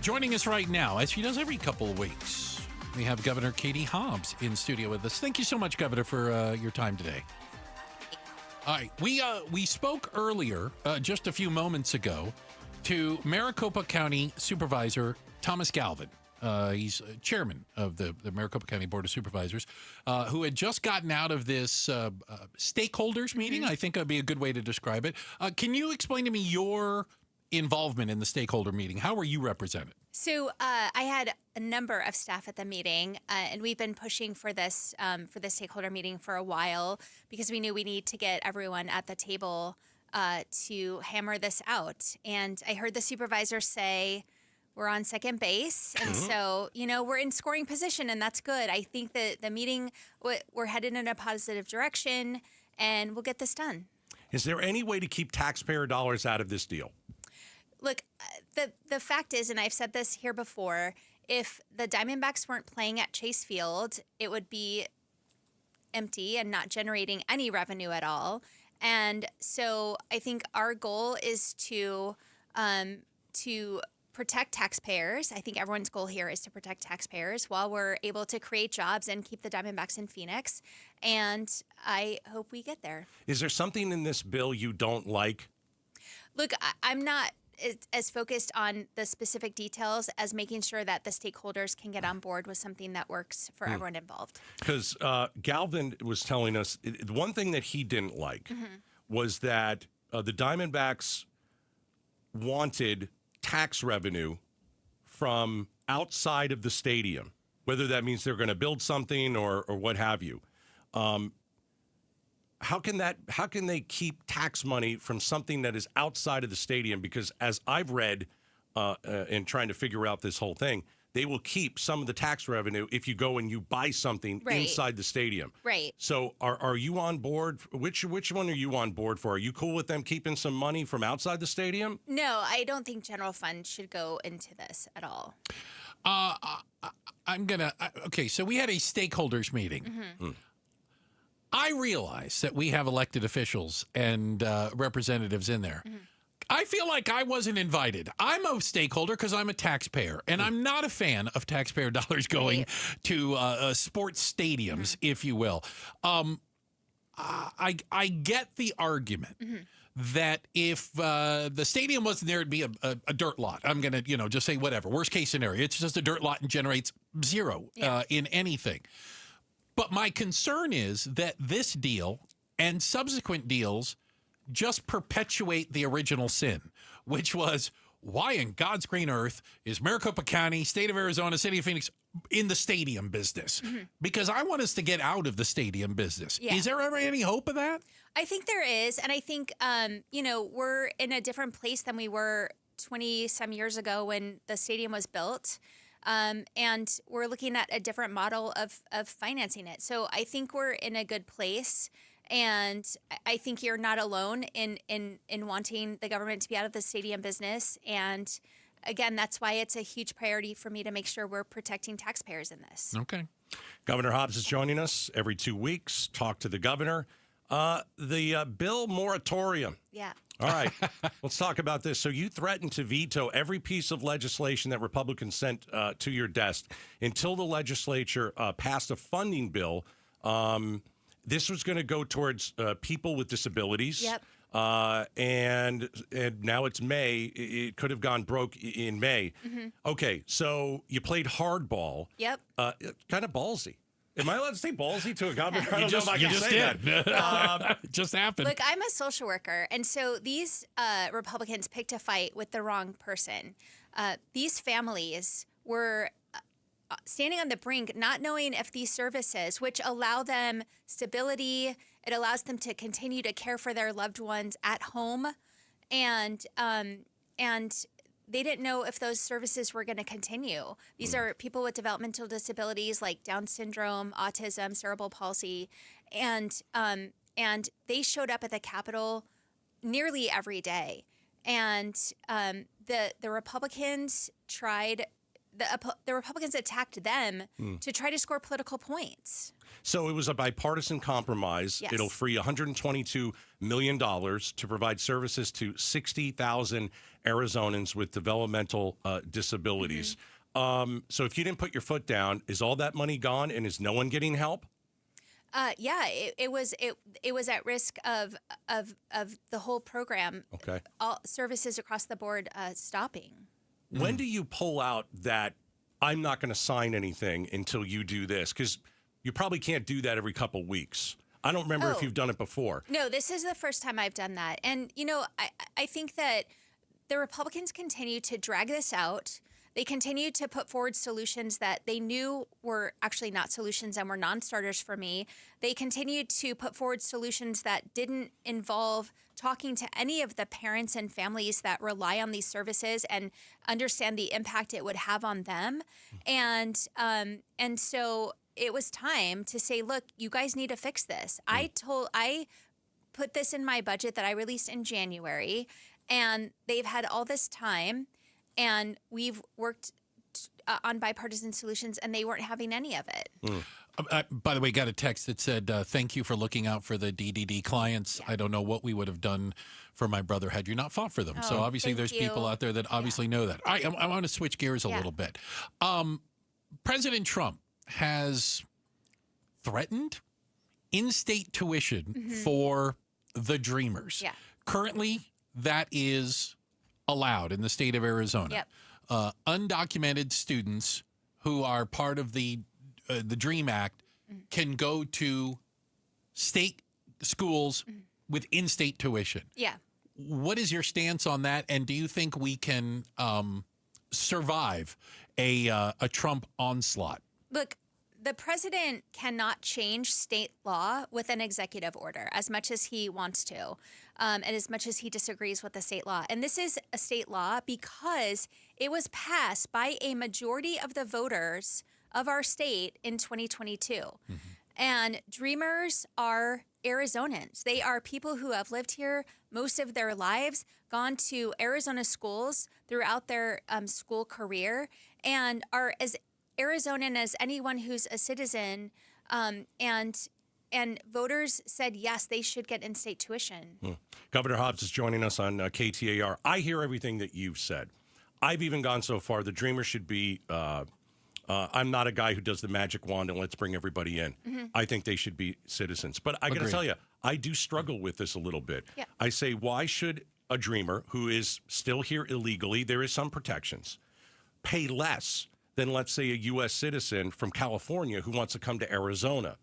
Joining us right now, as she does every couple of weeks, we have Governor Katie Hobbs in studio with us. Thank you so much, Governor, for your time today. All right, we spoke earlier, just a few moments ago, to Maricopa County Supervisor Thomas Galvin. He's chairman of the Maricopa County Board of Supervisors, who had just gotten out of this stakeholders meeting. I think that'd be a good way to describe it. Can you explain to me your involvement in the stakeholder meeting? How were you represented? So I had a number of staff at the meeting, and we've been pushing for this stakeholder meeting for a while because we knew we need to get everyone at the table to hammer this out. And I heard the supervisor say, we're on second base, and so, we're in scoring position, and that's good. I think that the meeting, we're headed in a positive direction, and we'll get this done. Is there any way to keep taxpayer dollars out of this deal? Look, the fact is, and I've said this here before, if the Diamondbacks weren't playing at Chase Field, it would be empty and not generating any revenue at all. And so I think our goal is to protect taxpayers. I think everyone's goal here is to protect taxpayers while we're able to create jobs and keep the Diamondbacks in Phoenix. And I hope we get there. Is there something in this bill you don't like? Look, I'm not as focused on the specific details as making sure that the stakeholders can get on board with something that works for everyone involved. Because Galvin was telling us the one thing that he didn't like was that the Diamondbacks wanted tax revenue from outside of the stadium, whether that means they're going to build something or what have you. How can they keep tax money from something that is outside of the stadium? Because as I've read in trying to figure out this whole thing, they will keep some of the tax revenue if you go and you buy something inside the stadium. Right. So are you on board? Which one are you on board for? Are you cool with them keeping some money from outside the stadium? No, I don't think general fund should go into this at all. Okay, so we had a stakeholders meeting. I realize that we have elected officials and representatives in there. I feel like I wasn't invited. I'm a stakeholder because I'm a taxpayer, and I'm not a fan of taxpayer dollars going to sports stadiums, if you will. I get the argument that if the stadium wasn't there, it'd be a dirt lot. I'm going to, just say whatever. Worst case scenario, it's just a dirt lot and generates zero in anything. But my concern is that this deal and subsequent deals just perpetuate the original sin, which was, why in God's green earth is Maricopa County, state of Arizona, city of Phoenix in the stadium business? Because I want us to get out of the stadium business. Is there ever any hope of that? I think there is. And I think, we're in a different place than we were 20-some years ago when the stadium was built. And we're looking at a different model of financing it. So I think we're in a good place. And I think you're not alone in wanting the government to be out of the stadium business. And again, that's why it's a huge priority for me to make sure we're protecting taxpayers in this. Okay. Governor Hobbs is joining us every 2 weeks. Talk to the governor. The bill moratorium. Yeah. All right. Let's talk about this. So you threatened to veto every piece of legislation that Republicans sent to your desk until the legislature passed a funding bill. This was going to go towards people with disabilities. Yep. And now it's May. It could have gone broke in May. Okay, so you played hardball. Yep. Kind of ballsy. Am I allowed to say ballsy to a governor? I don't know if I can say that. It just happened. Look, I'm a social worker, and so these Republicans picked a fight with the wrong person. These families were standing on the brink, not knowing if these services, which allow them stability, it allows them to continue to care for their loved ones at home, and they didn't know if those services were going to continue. These are people with developmental disabilities like Down syndrome, autism, cerebral palsy, and they showed up at the Capitol nearly every day. And the Republicans tried the Republicans attacked them to try to score political points. So it was a bipartisan compromise. Yes. It'll free $122 million to provide services to 60,000 Arizonans with developmental disabilities. So if you didn't put your foot down, is all that money gone and is no one getting help? Yeah, it was at risk of the whole program. Okay. All services across the board stopping. When do you pull out that I'm not going to sign anything until you do this? Because you probably can't do that every couple weeks. I don't remember if you've done it before. No, this is the first time I've done that. And, I think that the Republicans continue to drag this out. They continue to put forward solutions that they knew were actually not solutions and were non-starters for me. They continued to put forward solutions that didn't involve talking to any of the parents and families that rely on these services and understand the impact it would have on them. And so it was time to say, look, you guys need to fix this. I put this in my budget that I released in January, and they've had all this time. And we've worked on bipartisan solutions, and they weren't having any of it. By the way, got a text that said, thank you for looking out for the DDD clients. I don't know what we would have done for my brother had you not fought for them. So obviously there's people out there that obviously know that. I want to switch gears a little bit. President Trump has threatened in-state tuition for the Dreamers. Yeah. Currently, that is allowed in the state of Arizona. Yep. Undocumented students who are part of the DREAM Act can go to state schools with in-state tuition. Yeah. What is your stance on that? And do you think we can survive a Trump onslaught? Look, the president cannot change state law with an executive order as much as he wants to, and as much as he disagrees with the state law. And this is a state law because it was passed by a majority of the voters of our state in 2022. And Dreamers are Arizonans. They are people who have lived here most of their lives, gone to Arizona schools throughout their school career, and are as Arizonan as anyone who's a citizen, and voters said, yes, they should get in-state tuition. Governor Hobbs is joining us on KTAR. I hear everything that you've said. I've even gone so far. The Dreamers should be, I'm not a guy who does the magic wand and let's bring everybody in. I think they should be citizens. But I got to tell you, I do struggle with this a little bit. Yeah. I say, why should a Dreamer who is still here illegally, there is some protections, pay less than, let's say, a U.S. citizen from California who wants to come to Arizona?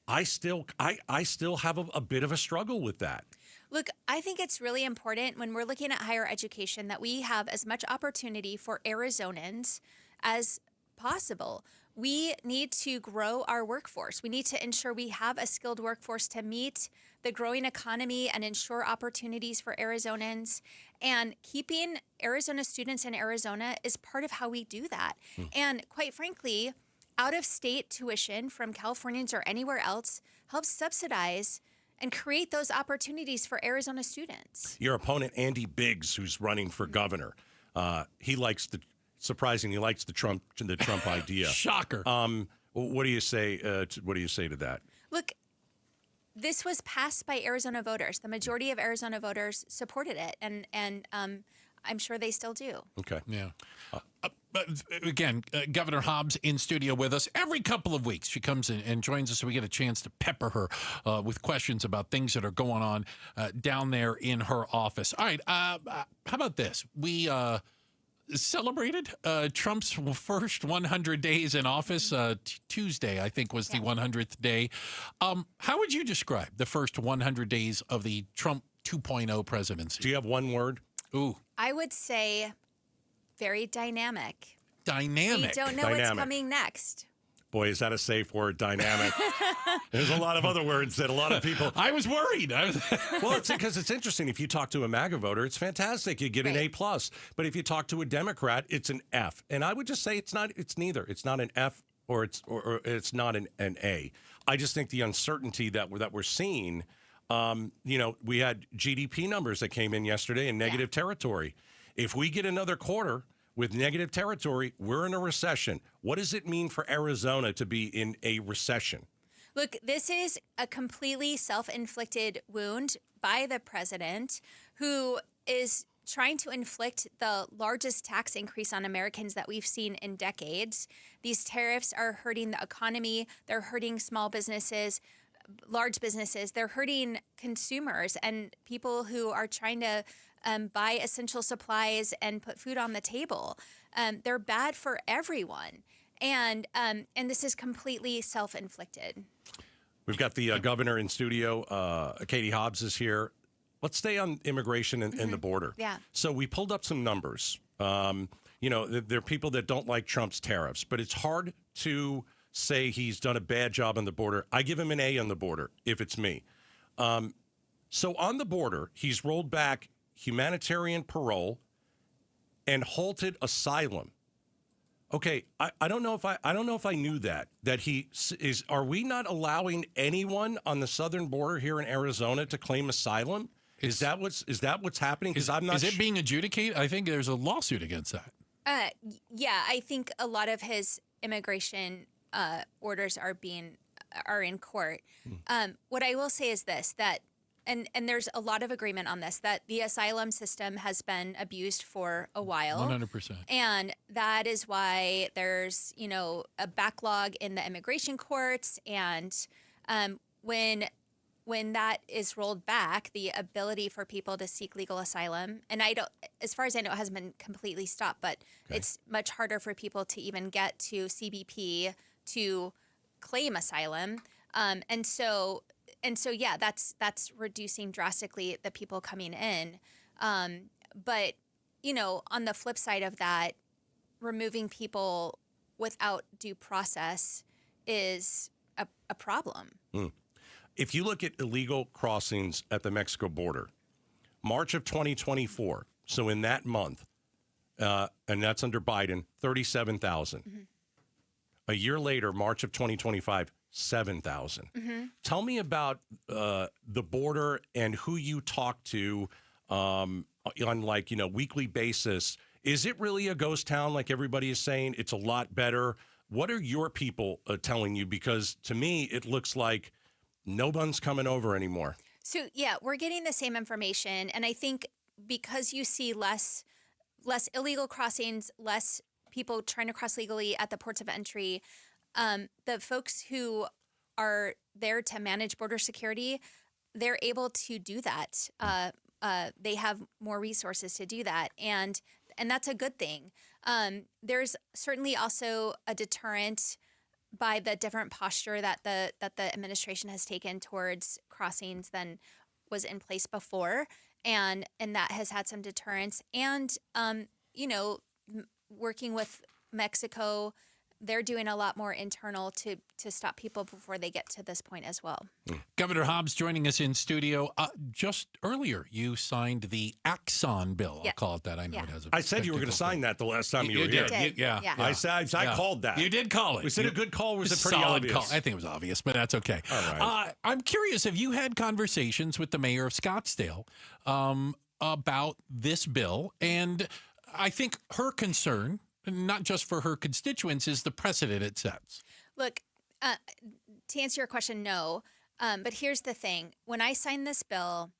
I still have a bit of a struggle with that. Look, I think it's really important when we're looking at higher education that we have as much opportunity for Arizonans as possible. We need to grow our workforce. We need to ensure we have a skilled workforce to meet the growing economy and ensure opportunities for Arizonans. And keeping Arizona students in Arizona is part of how we do that. And quite frankly, out-of-state tuition from Californians or anywhere else helps subsidize and create those opportunities for Arizona students. Your opponent, Andy Biggs, who's running for governor, he likes the Trump idea. Shocker. What do you say? What do you say to that? Look, this was passed by Arizona voters. The majority of Arizona voters supported it, and I'm sure they still do. Okay. Yeah. But again, Governor Hobbs in studio with us every couple of weeks. She comes in and joins us, so we get a chance to pepper her with questions about things that are going on down there in her office. All right. How about this? We celebrated Trump's first 100 days in office. Tuesday, I think, was the 100th day. How would you describe the first 100 days of the Trump 2.0 presidency? Do you have one word? Ooh. I would say very dynamic. Dynamic. We don't know what's coming next. Boy, is that a safe word, dynamic. There's a lot of other words that a lot of people... I was worried. Well, it's because it's interesting. If you talk to a MAGA voter, it's fantastic. You get an A+. But if you talk to a Democrat, it's an F. And I would just say it's neither. It's not an F or it's not an A. I just think the uncertainty that we're seeing, we had GDP numbers that came in yesterday in negative territory. If we get another quarter with negative territory. We're in a recession. What does it mean for Arizona to be in a recession? Look, this is a completely self-inflicted wound by the president, who is trying to inflict the largest tax increase on Americans that we've seen in decades. These tariffs are hurting the economy. They're hurting small businesses, large businesses. They're hurting consumers and people who are trying to buy essential supplies and put food on the table. They're bad for everyone. And this is completely self-inflicted. We've got the governor in studio. Katie Hobbs is here. Let's stay on immigration and the border. Yeah. So we pulled up some numbers. There are people that don't like Trump's tariffs, but it's hard to say he's done a bad job on the border. I give him an A on the border if it's me. So on the border, he's rolled back humanitarian parole and halted asylum. Okay, I don't know if I knew that he is. Are we not allowing anyone on the southern border here in Arizona to claim asylum? Is that what's happening? Because I'm not. Is it being adjudicated? I think there's a lawsuit against that. Yeah, I think a lot of his immigration orders are in court. What I will say is this: that and there's a lot of agreement on this, that the asylum system has been abused for a while. 100%. And that is why there's, a backlog in the immigration courts. And when that is rolled back, the ability for people to seek legal asylum, and as far as I know, it hasn't been completely stopped, but it's much harder for people to even get to CBP to claim asylum. And so, yeah, that's reducing drastically the people coming in. But, on the flip side of that, removing people without due process is a problem. If you look at illegal crossings at the Mexico border, March of 2024, so in that month, and that's under Biden, 37,000. Mm-hmm. A year later, March of 2025, 7,000. Mm-hmm. Tell me about the border and who you talk to on weekly basis. Is it really a ghost town like everybody is saying? It's a lot better. What are your people telling you? Because to me, it looks like no one's coming over anymore. So, yeah, we're getting the same information. And I think because you see less illegal crossings, less people trying to cross legally at the ports of entry, the folks who are there to manage border security, they're able to do that. They have more resources to do that, and that's a good thing. There's certainly also a deterrent by the different posture that the administration has taken towards crossings than was in place before, and that has had some deterrence. And working with Mexico, they're doing a lot more internal to stop people before they get to this point as well. Governor Hobbs joining us in studio. Just earlier, you signed the Axon bill. I'll call it that. I know it has a I said you were going to sign that the last time you were here. Yeah. I said I called that. You did call it. Was it a good call or was it pretty solid obvious? Call. I think it was obvious, but that's okay. All right. I'm curious, have you had conversations with the mayor of Scottsdale about this bill? And I think her concern, not just for her constituents, is the precedent it sets. Look, to answer your question, no. But here's the thing. When I signed this bill,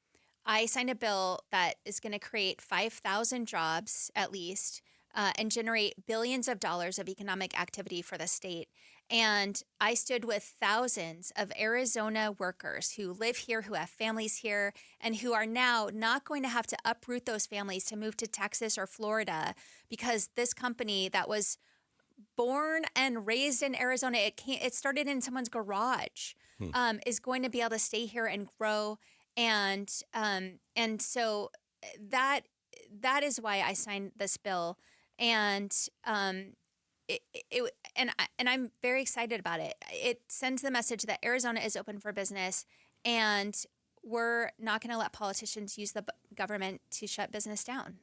I signed a bill that is going to create 5,000 jobs at least and generate billions of dollars of economic activity for the state. And I stood with thousands of Arizona workers who live here, who have families here, and who are now not going to have to uproot those families to move to Texas or Florida because this company that was born and raised in Arizona, it started in someone's garage, is going to be able to stay here and grow. And so that is why I signed this bill. And I'm very excited about it. It sends the message that Arizona is open for business, and we're not going to let politicians use the government to shut business down.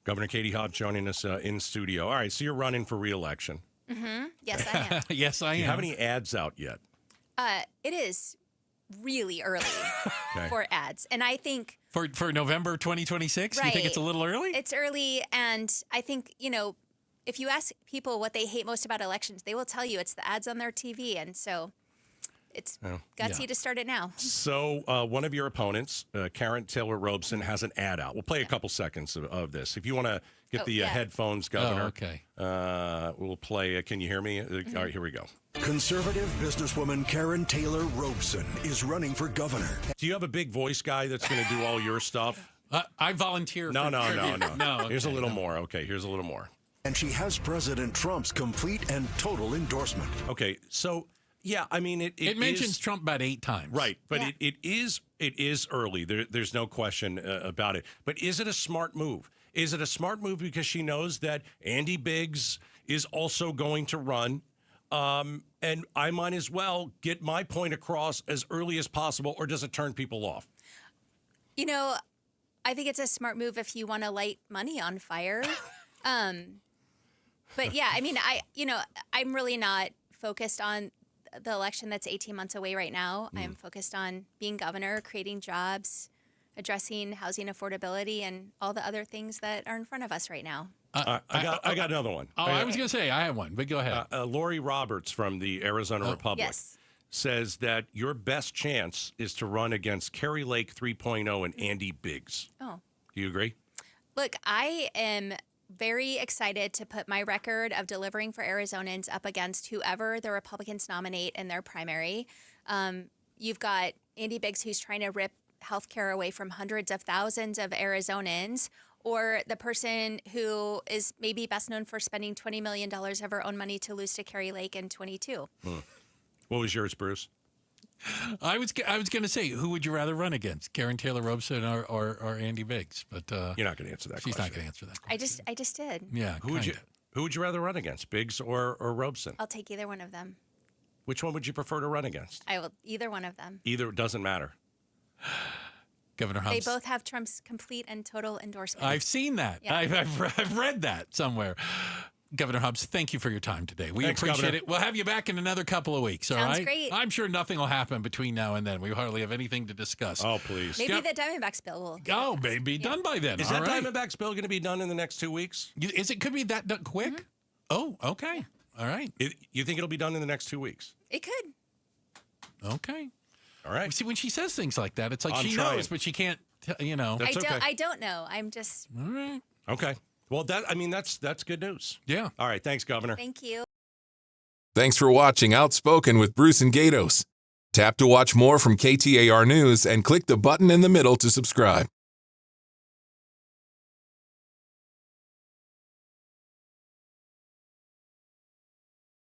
Governor Katie Hobbs joining us in studio. All right, so you're running for re-election. Mm-hmm. Yes, I am. Yes, I am. Do you have any ads out yet? It is really early for ads. And I think For November 2026, you think Right. it's a little early? it's early. And I think, if you ask people what they hate most about elections, they will tell you it's the ads on their TV. And so it's gutsy to start it now. So one of your opponents, Karen Taylor Robeson, has an ad out. We'll play a couple seconds of this. If you want to get the headphones, Governor. okay. We'll play. Can you hear me? All right, here we go. Conservative businesswoman Karen Taylor Robeson is running for governor. Do you have a big voice guy that's going to do all your stuff? I volunteer. No. No. Here's a little more. Okay, here's a little more. And she has President Trump's complete and total endorsement. Okay, so yeah, I mean It mentions Trump about 8 times. right, but it is early. There's no question about it. But is it a smart move? Is it a smart move because she knows that Andy Biggs is also going to run? And I might as well get my point across as early as possible, or does it turn people off? I think it's a smart move if you want to light money on fire. But yeah, I mean, I'm really not focused on the election that's 18 months away right now. I'm focused on being governor, creating jobs, addressing housing affordability, and all the other things that are in front of us right now. I got another one. I was going to say I have one, but go ahead. Lori Roberts from the Arizona Republic says that your best chance is to run against Kerry Lake 3.0 and Andy Biggs. Oh. Do you agree? Look, I am very excited to put my record of delivering for Arizonans up against whoever the Republicans nominate in their primary. You've got Andy Biggs, who's trying to rip healthcare away from hundreds of thousands of Arizonans, or the person who is maybe best known for spending $20 million of her own money to lose to Kerry Lake in 22. What was yours, Bruce? I was going to say, who would you rather run against, Karen Taylor Robeson or Andy Biggs? But You're not going to answer that she's question. not going to answer that question. I just did. Yeah. Who would you rather run against, Biggs or Robeson? I'll take either one of them. Which one would you prefer to run against? I will either one of them. Either, it doesn't matter. Governor Hobbs. They both have Trump's complete and total endorsement. I've seen that. Yeah. I've read that somewhere. Governor Hobbs, thank you for your time today. We Thanks, appreciate Governor. it. We'll have you back in another couple of weeks, all Sounds right? great. I'm sure nothing will happen between now and then. We hardly have anything to discuss. Oh, please. Maybe the Diamondbacks bill will. Oh, maybe done by then. Is all that right. Diamondbacks bill going to be done in the next 2 weeks? Could be that done quick? Oh, okay. All right. You think it'll be done in the next 2 weeks? It could. Okay. All right. See, when she says things like that, it's like I'm she trying. knows, but she can't, That's I okay. don't know. I'm just. All right. Okay. Well, that's good news. Yeah. All right. Thanks, Governor. Thank you. Thanks for watching Outspoken with Bruce and Gaydos. Tap to watch more from KTAR News and click the button in the middle to subscribe.